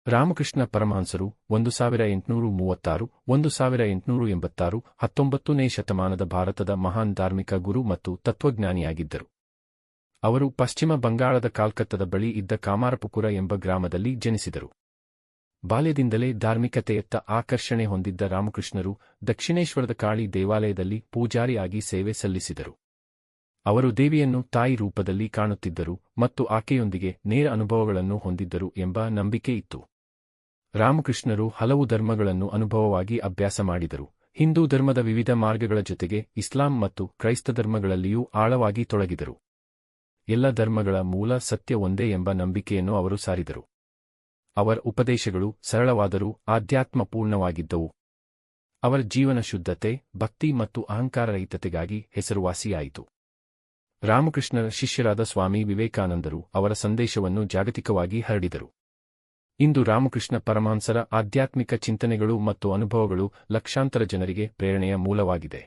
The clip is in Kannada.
ರಾಮಕೃಷ್ಣ ಪರಮಹಂಸರು 1836, 1886, 19ನೇ ಶತಮಾನದ ಭಾರತದ ಮಹಾನ್ ಧಾರ್ಮಿಕ ಗುರು ಮತ್ತು ತತ್ವಜ್ಞಾನಿಯಾಗಿದ್ದರು. ಅವರು ಪಶ್ಚಿಮ ಬಂಗಾಳದ ಕಾಲ್ಕತ್ತದ ಬಳಿ ಇದ್ದ ಕಾಮಾರಪುಕುರ ಎಂಬ ಗ್ರಾಮದಲ್ಲಿ ಜನಿಸಿದರು. ಬಾಲ್ಯದಿಂದಲೇ ಧಾರ್ಮಿಕತೆಯತ್ತ ಆಕರ್ಷಣೆ ಹೊಂದಿದ್ದ ರಾಮಕೃಷ್ಣರು ದಕ್ಷಿಣೇಶ್ವರದ ಕಾಳಿ ದೇವಾಲಯದಲ್ಲಿ ಪೂಜಾರಿಯಾಗಿ ಸೇವೆ ಸಲ್ಲಿಸಿದರು. ಅವರು ದೇವಿಯನ್ನು ತಾಯಿ ರೂಪದಲ್ಲಿ ಕಾಣುತ್ತಿದ್ದರು ಮತ್ತು ಆಕೆಯೊಂದಿಗೆ ನೇರ ಅನುಭವಗಳನ್ನು ಹೊಂದಿದ್ದರು ಎಂಬ ನಂಬಿಕೆ ಇತ್ತು. ರಾಮಕೃಷ್ಣರು ಹಲವು ಧರ್ಮಗಳನ್ನು ಅನುಭವವಾಗಿ ಅಭ್ಯಾಸ ಮಾಡಿದರು. ಹಿಂದೂ ಧರ್ಮದ ವಿವಿಧ ಮಾರ್ಗಗಳ ಜೊತೆಗೆ ಇಸ್ಲಾಂ ಮತ್ತು ಕ್ರೈಸ್ತ ಧರ್ಮಗಳಲ್ಲಿಯೂ ಆಳವಾಗಿ ತೊಡಗಿದರು. ಎಲ್ಲ ಧರ್ಮಗಳ ಮೂಲ ಸತ್ಯ ಒಂದೇ ಎಂಬ ನಂಬಿಕೆಯನ್ನು ಅವರು ಸಾರಿದರು. ಅವರ ಉಪದೇಶಗಳು ಸರಳವಾದರೂ ಆಧ್ಯಾತ್ಮಪೂರ್ಣವಾಗಿದ್ದವು. ಅವರ ಜೀವನ ಶುದ್ಧತೆ, ಭಕ್ತಿ ಮತ್ತು ಅಹಂಕಾರರಹಿತತೆಗಾಗಿ ಹೆಸರುವಾಸಿಯಾಯಿತು. ರಾಮಕೃಷ್ಣರ ಶಿಷ್ಯರಾದ ಸ್ವಾಮಿ ವಿವೇಕಾನಂದರು ಅವರ ಸಂದೇಶವನ್ನು ಜಾಗತಿಕವಾಗಿ ಹರಡಿದರು. ಇಂದು ರಾಮಕೃಷ್ಣ ಪರಮಹಂಸರ ಆಧ್ಯಾತ್ಮಿಕ ಚಿಂತನೆಗಳು ಮತ್ತು ಅನುಭವಗಳು ಲಕ್ಷಾಂತರ ಜನರಿಗೆ ಪ್ರೇರಣೆಯ ಮೂಲವಾಗಿದೆ.